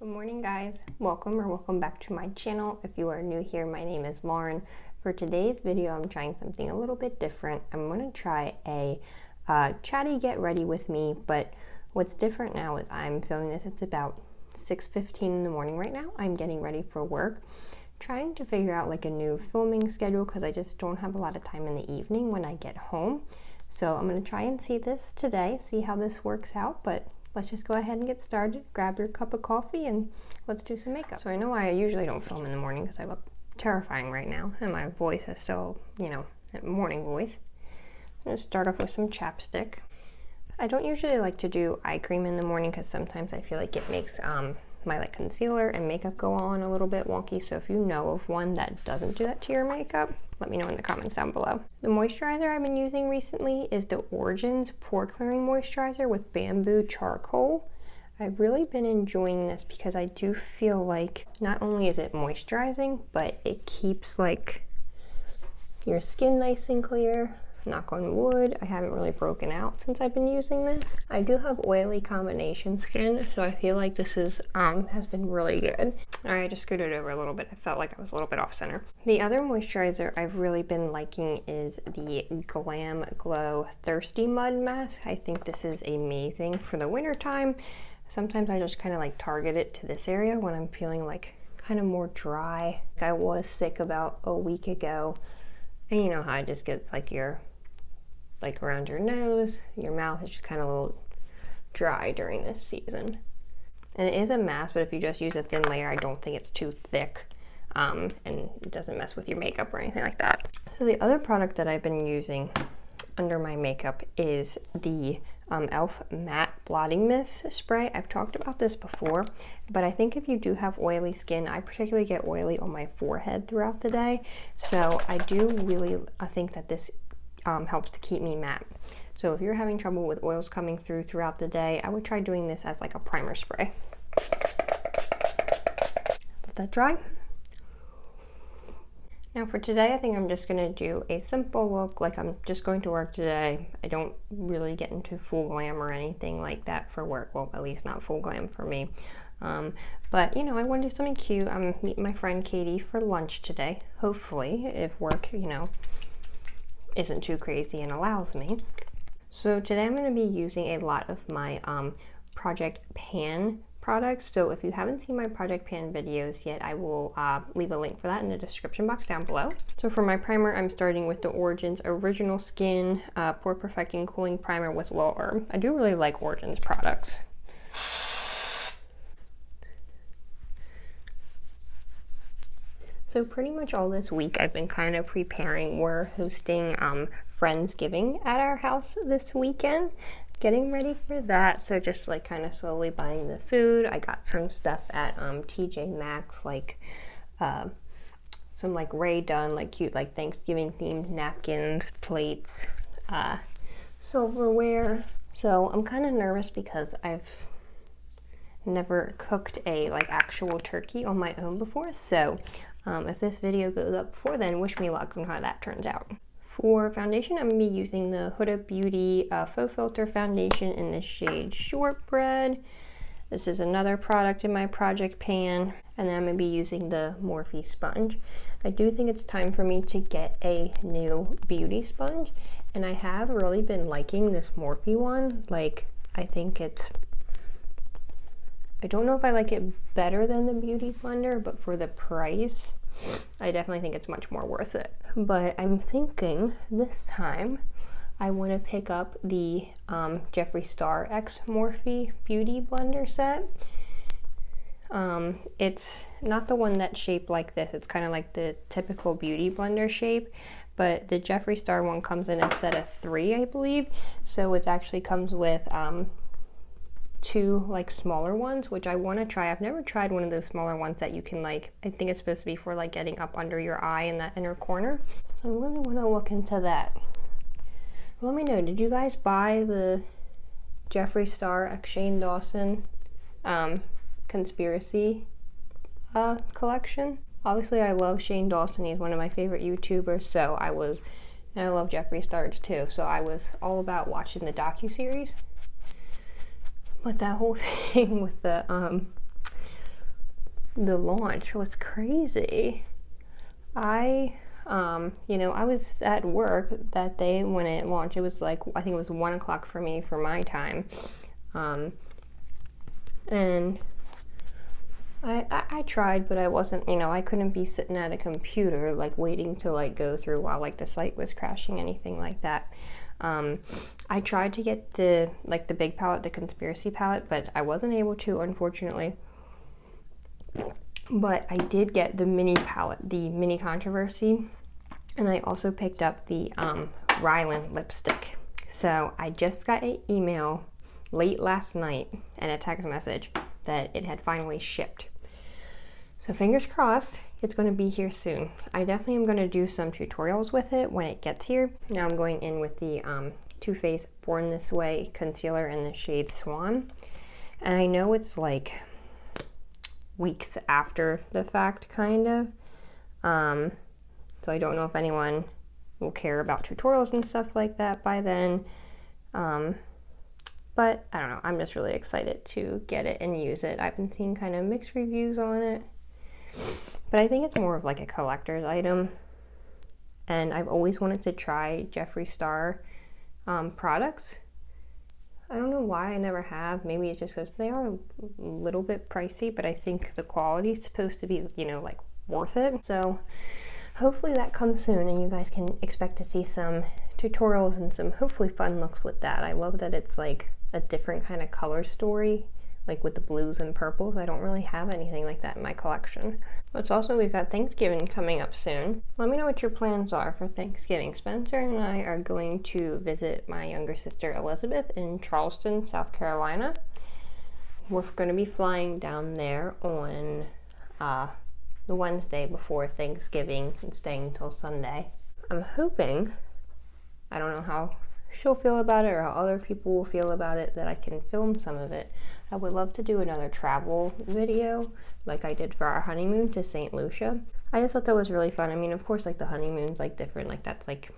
Good morning guys, welcome back to my channel. If you are new here, my name is Lauren. For today's video I'm trying something a little bit different. I'm going to try a chatty get ready with me, but what's different now is I'm filming this. It's about 6:15 in the morning right now. I'm getting ready for work, trying to figure out like a new filming schedule because I just don't have a lot of time in the evening when I get home. So I'm going to try and see this today, see how this works out, but let's just go ahead and get started. Grab your cup of coffee and let's do some makeup. So I know I usually don't film in the morning because I look terrifying right now and my voice is still, that morning voice. I'm gonna start off with some chapstick. I don't usually like to do eye cream in the morning because sometimes I feel like it makes my concealer and makeup go on a little bit wonky. So if you know of one that doesn't do that to your makeup, let me know in the comments down below. The moisturizer I've been using recently is the Origins Pore Clearing Moisturizer with Bamboo Charcoal. I've really been enjoying this because I do feel like not only is it moisturizing, but it keeps like your skin nice and clear. Knock on wood, I haven't really broken out since I've been using this. I do have oily combination skin, so I feel like this is has been really good. Alright, I just scooted over a little bit. I felt like I was a little bit off center. The other moisturizer I've really been liking is the GlamGlow Thirsty Mud Mask. I think this is amazing for the winter time. Sometimes I just kind of like target it to this area when I'm feeling like kind of more dry. I was sick about a week ago, and you know how it just gets like around your nose, your mouth is just kind of a little dry during this season. And it is a mask, but if you just use a thin layer, I don't think it's too thick, and it doesn't mess with your makeup or anything like that. So the other product that I've been using under my makeup is the e.l.f. Matte Blotting Mist Spray. I've talked about this before, but I think if you do have oily skin, I particularly get oily on my forehead throughout the day, so I do really think that this helps to keep me matte. So if you're having trouble with oils coming throughout the day, I would try doing this as like a primer spray. Let that dry. Now for today, I think I'm just going to do a simple look, like I'm just going to work today. I don't really get into full glam or anything like that for work. Well, at least not full glam for me. But I want to do something cute. I'm meeting my friend Katie for lunch today, hopefully, if work, isn't too crazy and allows me. So today I'm going to be using a lot of my Project Pan products. So if you haven't seen my Project Pan videos yet, I will leave a link for that in the description box down below. So for my primer, I'm starting with the Origins Original Skin Pore Perfecting Cooling Primer with Willowherb. I do really like Origins products. So pretty much all this week I've been kind of preparing. We're hosting Friendsgiving at our house this weekend. Getting ready for that, so just like kind of slowly buying the food. I got some stuff at TJ Maxx, like some like Ray Dunn, like cute like Thanksgiving themed napkins, plates, silverware. So I'm kind of nervous because I've never cooked a like actual turkey on my own before, so if this video goes up before then, wish me luck on how that turns out. For foundation, I'm going to be using the Huda Beauty Faux Filter Foundation in the shade Shortbread. This is another product in my Project Pan. And then I'm going to be using the Morphe sponge. I do think it's time for me to get a new beauty sponge. And I have really been liking this Morphe one. Like, I think it's... I don't know if I like it better than the Beauty Blender, but for the price, I definitely think it's much more worth it. But I'm thinking this time I want to pick up the Jeffree Star X Morphe Beauty Blender set. It's not the one that's shaped like this. It's kind of like the typical Beauty Blender shape, but the Jeffree Star one comes in a set of 3, I believe. So it actually comes with 2 like smaller ones, which I want to try. I've never tried one of those smaller ones that you can like, I think it's supposed to be for like getting up under your eye in that inner corner. So I really want to look into that. Let me know, did you guys buy the Jeffree Star X Shane Dawson conspiracy collection? Obviously I love Shane Dawson, he's one of my favorite YouTubers, so I love Jeffree Star too, so I was all about watching the docuseries. But that whole thing with the the launch was crazy. I was at work that day when it launched. It was like, I think it was 1 o'clock for me for my time. And I tried, but I wasn't, I couldn't be sitting at a computer like waiting to like go through while like the site was crashing, anything like that. I tried to get the big palette, the conspiracy palette, but I wasn't able to, unfortunately. But I did get the mini palette, the mini controversy, and I also picked up the Ryland lipstick. So I just got an email late last night and a text message that it had finally shipped. So fingers crossed, it's going to be here soon. I definitely am going to do some tutorials with it when it gets here. Now I'm going in with the Too Faced Born This Way concealer in the shade Swan. And I know it's like weeks after the fact, kind of. So I don't know if anyone will care about tutorials and stuff like that by then. But I don't know, I'm just really excited to get it and use it. I've been seeing kind of mixed reviews on it, but I think it's more of like a collector's item. And I've always wanted to try Jeffree Star products. I don't know why I never have. Maybe it's just because they are a little bit pricey, but I think the quality is supposed to be, like worth it. So hopefully that comes soon and you guys can expect to see some tutorials and some hopefully fun looks with that. I love that it's like a different kind of color story, like with the blues and purples. I don't really have anything like that in my collection. But also, we've got Thanksgiving coming up soon. Let me know what your plans are for Thanksgiving. Spencer and I are going to visit my younger sister Elizabeth in Charleston, South Carolina. We're going to be flying down there on the Wednesday before Thanksgiving and staying until Sunday. I'm hoping, I don't know how she'll feel about it or how other people will feel about it, that I can film some of it. I would love to do another travel video like I did for our honeymoon to St. Lucia. I just thought that was really fun. I mean, of course, like the honeymoon's like different, like that's like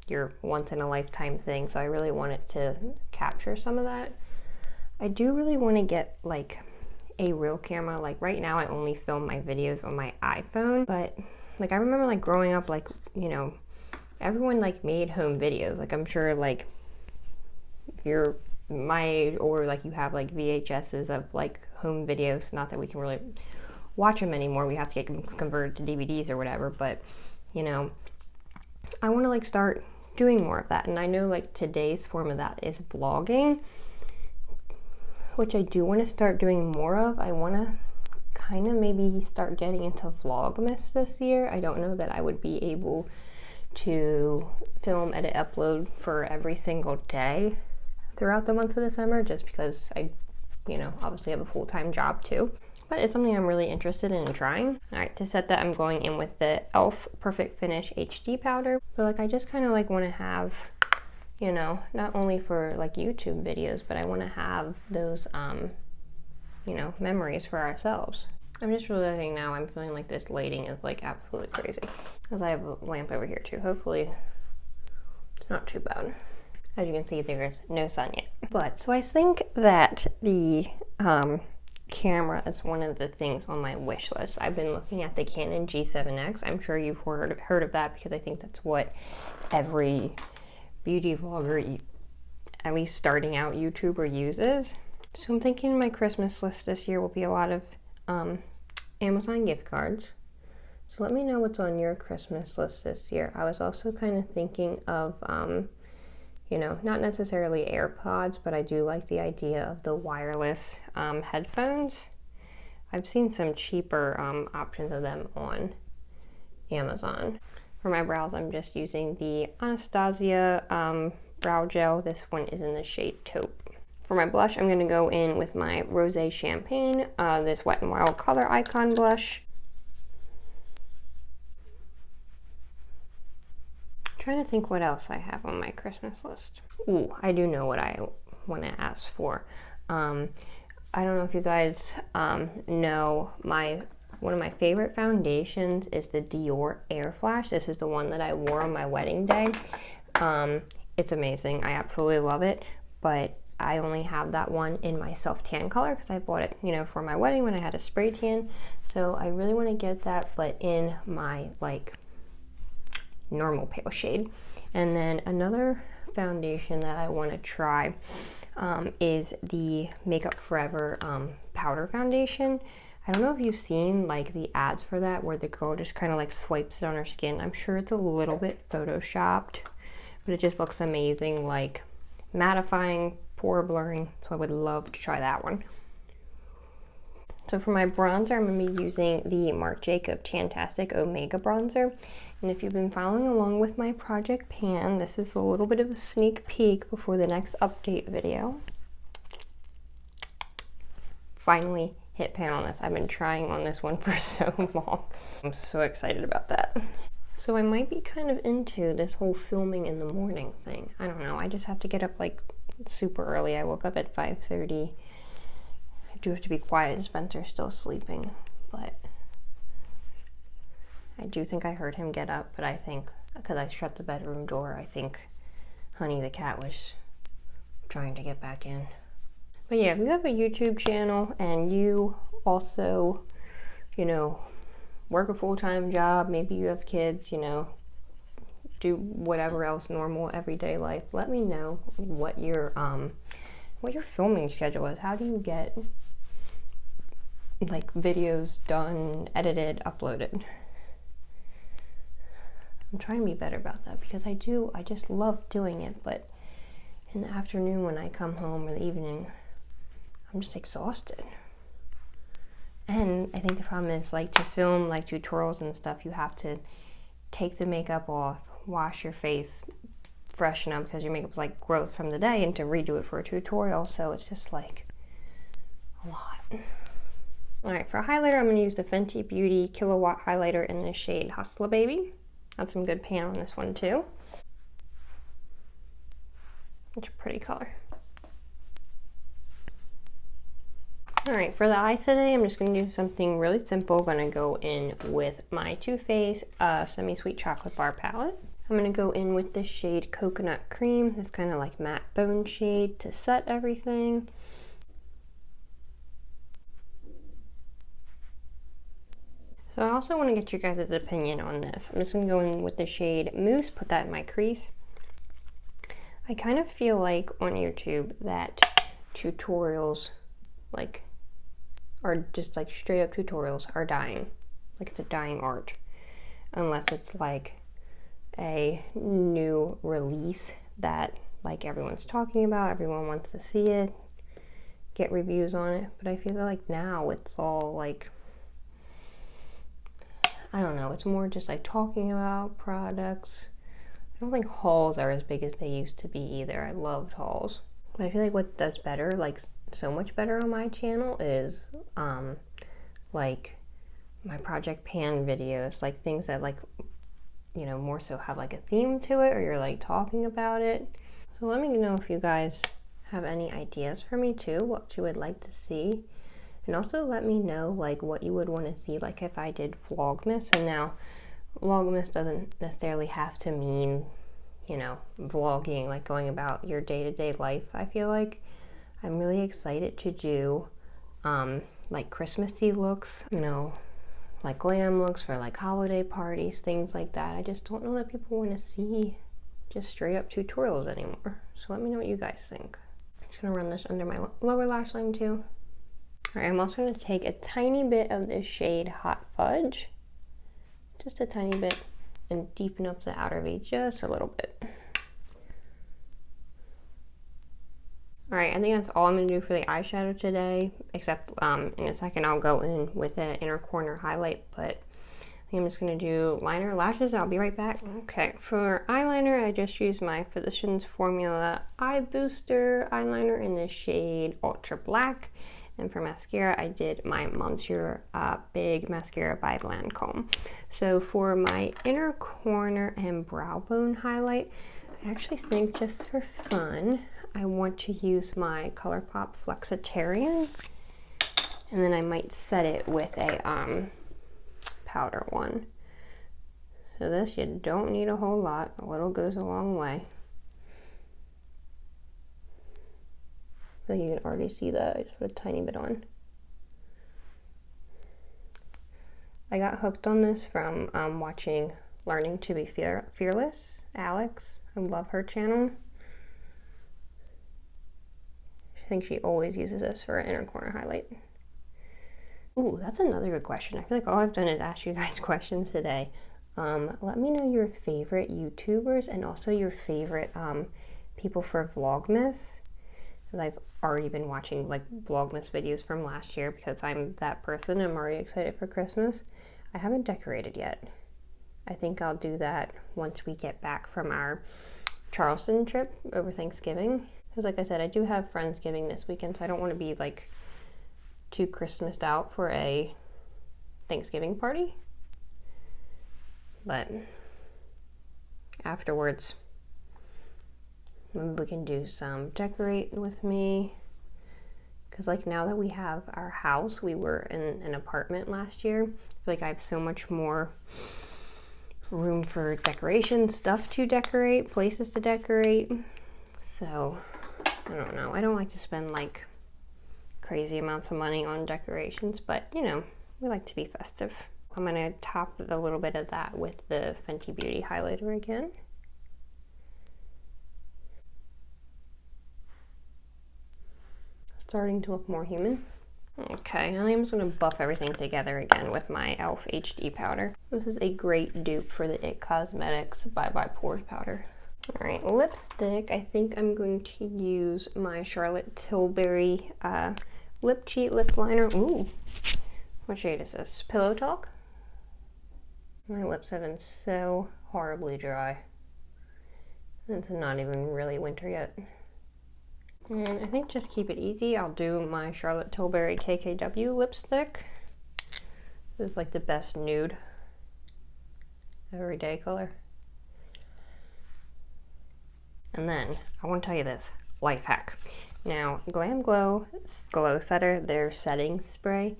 your once in a lifetime thing, so I really wanted to capture some of that. I do really want to get like a real camera. Like right now I only film my videos on my iPhone, but like I remember like growing up, like, everyone like made home videos. Like I'm sure like if you're my age or like you have like VHSs of like home videos, not that we can really watch them anymore, we have to get them converted to DVDs or whatever, but I want to like start doing more of that. And I know like today's form of that is vlogging, which I do want to start doing more of. I want to kind of maybe start getting into Vlogmas this year. I don't know that I would be able to film, edit, upload for every single day throughout the month of December, just because I, obviously have a full-time job too. But it's something I'm really interested in trying. All right, to set that, I'm going in with the e.l.f. Perfect Finish HD powder. But like I just kind of like want to have, not only for like YouTube videos, but I want to have those, memories for ourselves. I'm just realizing now I'm feeling like this lighting is like absolutely crazy. Because I have a lamp over here too. Hopefully it's not too bad. As you can see, there is no sun yet. But so I think that the camera is one of the things on my wish list. I've been looking at the Canon G7X. I'm sure you've heard of that because I think that's what every beauty vlogger, at least starting out YouTuber, uses. So I'm thinking my Christmas list this year will be a lot of Amazon gift cards. So let me know what's on your Christmas list this year. I was also kind of thinking of, not necessarily AirPods, but I do like the idea of the wireless headphones. I've seen some cheaper options of them on Amazon. For my brows, I'm just using the Anastasia brow gel. This one is in the shade Taupe. For my blush, I'm going to go in with my Rosé Champagne, this Wet n Wild ColorIcon blush. Trying to think what else I have on my Christmas list. Ooh, I do know what I want to ask for. I don't know if you guys know, one of my favorite foundations is the Dior Airflash. This is the one that I wore on my wedding day. It's amazing. I absolutely love it, but I only have that one in my self tan color because I bought it, you know, for my wedding when I had a spray tan. So I really want to get that, but in my like normal pale shade. And then another foundation that I want to try is the Makeup Forever powder foundation. I don't know if you've seen like the ads for that where the girl just kind of like swipes it on her skin. I'm sure it's a little bit photoshopped, but it just looks amazing, like mattifying, pore blurring. So I would love to try that one. So for my bronzer, I'm going to be using the Marc Jacob Tantastic Omega bronzer. And if you've been following along with my project pan, this is a little bit of a sneak peek before the next update video. Finally hit pan on this. I've been trying on this one for so long. I'm so excited about that. So I might be kind of into this whole filming in the morning thing. I don't know. I just have to get up like super early. I woke up at 5:30. I do have to be quiet. Spencer's still sleeping, but I do think I heard him get up, but I think because I shut the bedroom door, I think Honey the cat was trying to get back in. But yeah, if you have a YouTube channel and you also, you know, work a full-time job, maybe you have kids, you know, do whatever else normal everyday life, let me know what your filming schedule is. How do you get like videos done, edited, uploaded? I'm trying to be better about that because I just love doing it, but in the afternoon when I come home or the evening, I'm just exhausted. And I think the problem is like to film like tutorials and stuff, you have to take the makeup off, wash your face, freshen up because your makeup's like growth from the day, and to redo it for a tutorial. So it's just like a lot. All right, for highlighter, I'm going to use the Fenty Beauty Killawatt highlighter in the shade Hustla Baby. Got some good pan on this one too. It's a pretty color. All right, for the eyes today, I'm just going to do something really simple. I'm going to go in with my Too Faced Semi-Sweet Chocolate Bar palette. I'm going to go in with the shade Coconut Cream, this kind of like matte bone shade to set everything. So I also want to get your guys' opinion on this. I'm just going to go in with the shade Mousse, put that in my crease. I kind of feel like on YouTube that tutorials like are just like straight up tutorials are dying. Like it's a dying art. Unless it's like a new release that like everyone's talking about, everyone wants to see it, get reviews on it. But I feel like now it's all like, I don't know, it's more just like talking about products. I don't think hauls are as big as they used to be either. I loved hauls. But I feel like what does better, like so much better on my channel is like my project pan videos, like things that like, you know, more so have like a theme to it, or you're like talking about it. So let me know if you guys have any ideas for me too, what you would like to see. And also let me know like what you would want to see, like if I did Vlogmas. And now Vlogmas doesn't necessarily have to mean, you know, vlogging, like going about your day-to-day life. I feel like I'm really excited to do like Christmassy looks, you know, like glam looks for like holiday parties, things like that. I just don't know that people want to see just straight up tutorials anymore. So let me know what you guys think. I'm just gonna run this under my lower lash line too. All right, I'm also gonna take a tiny bit of this shade Hot Fudge, just a tiny bit, and deepen up the outer V just a little bit. All right, I think that's all I'm gonna do for the eyeshadow today, except in a second I'll go in with an inner corner highlight, but I think I'm just gonna do liner, lashes, and I'll be right back. Okay, for eyeliner, I just used my Physicians Formula Eye Booster eyeliner in the shade Ultra Black. And for mascara, I did my Monsieur Big Mascara by Lancome. So for my inner corner and brow bone highlight, I actually think just for fun, I want to use my Colourpop Flexitarian. And then I might set it with a powder one. So this, you don't need a whole lot. A little goes a long way. So you can already see that. I just put a tiny bit on. I got hooked on this from watching Learning to be Fearless, Alex. I love her channel. I think she always uses this for an inner corner highlight. Ooh, that's another good question. I feel like all I've done is ask you guys questions today. Let me know your favorite YouTubers and also your favorite people for Vlogmas. I've already been watching like Vlogmas videos from last year because I'm that person. I'm already excited for Christmas. I haven't decorated yet. I think I'll do that once we get back from our Charleston trip over Thanksgiving. Because like I said, I do have Friendsgiving this weekend, so I don't want to be like too Christmased out for a Thanksgiving party. But afterwards, maybe we can do some decorate with me. Because like now that we have our house, we were in an apartment last year. I feel like I have so much more room for decoration, stuff to decorate, places to decorate. So I don't know. I don't like to spend like crazy amounts of money on decorations, but you know, we like to be festive. I'm gonna top a little bit of that with the Fenty Beauty highlighter again. Starting to look more human. Okay, and I'm just gonna buff everything together again with my e.l.f. HD powder. This is a great dupe for the IT Cosmetics by Pore powder. All right, lipstick. I think I'm going to use my Charlotte Tilbury Lip Cheat Lip Liner. Ooh, what shade is this? Pillow Talk? My lips have been so horribly dry. It's not even really winter yet. And I think just keep it easy. I'll do my Charlotte Tilbury KKW lipstick. This is like the best nude everyday color. And then I want to tell you this life hack. Now, GlamGlow Glow Setter, their setting spray.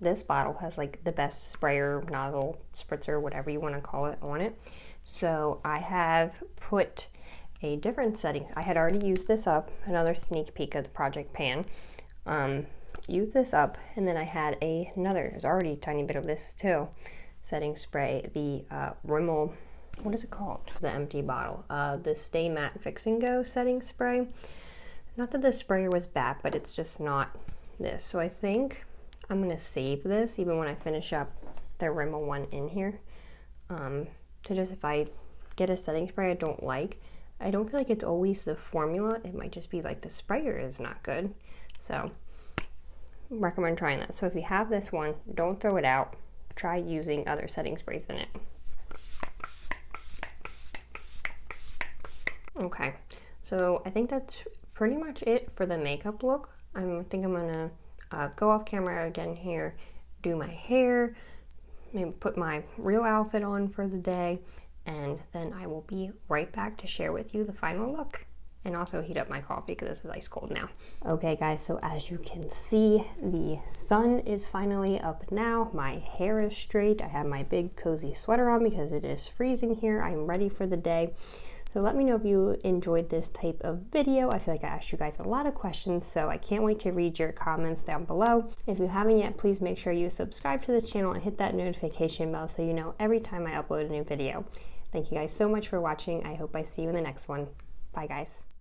This bottle has like the best sprayer, nozzle, spritzer, whatever you want to call it, on it. So I have put a different setting. I had already used this up, another sneak peek of the Project Pan. Used this up, and then I had another, there's already a tiny bit of this too, setting spray, the Rimmel, what is it called? The empty bottle. The Stay Matte Fix and Go setting spray. Not that the sprayer was bad, but it's just not this. So I think I'm gonna save this even when I finish up the Rimmel one in here. To just, if I get a setting spray I don't like, I don't feel like it's always the formula. It might just be like the sprayer is not good. So recommend trying that. So if you have this one, don't throw it out. Try using other setting sprays in it. Okay, so I think that's pretty much it for the makeup look. I think I'm gonna go off camera again here, do my hair, maybe put my real outfit on for the day, and then I will be right back to share with you the final look and also heat up my coffee because this is ice cold now. Okay guys, so as you can see, the sun is finally up now. My hair is straight. I have my big cozy sweater on because it is freezing here. I'm ready for the day. So let me know if you enjoyed this type of video. I feel like I asked you guys a lot of questions, so I can't wait to read your comments down below. If you haven't yet, please make sure you subscribe to this channel and hit that notification bell so you know every time I upload a new video. Thank you guys so much for watching. I hope I see you in the next one. Bye guys.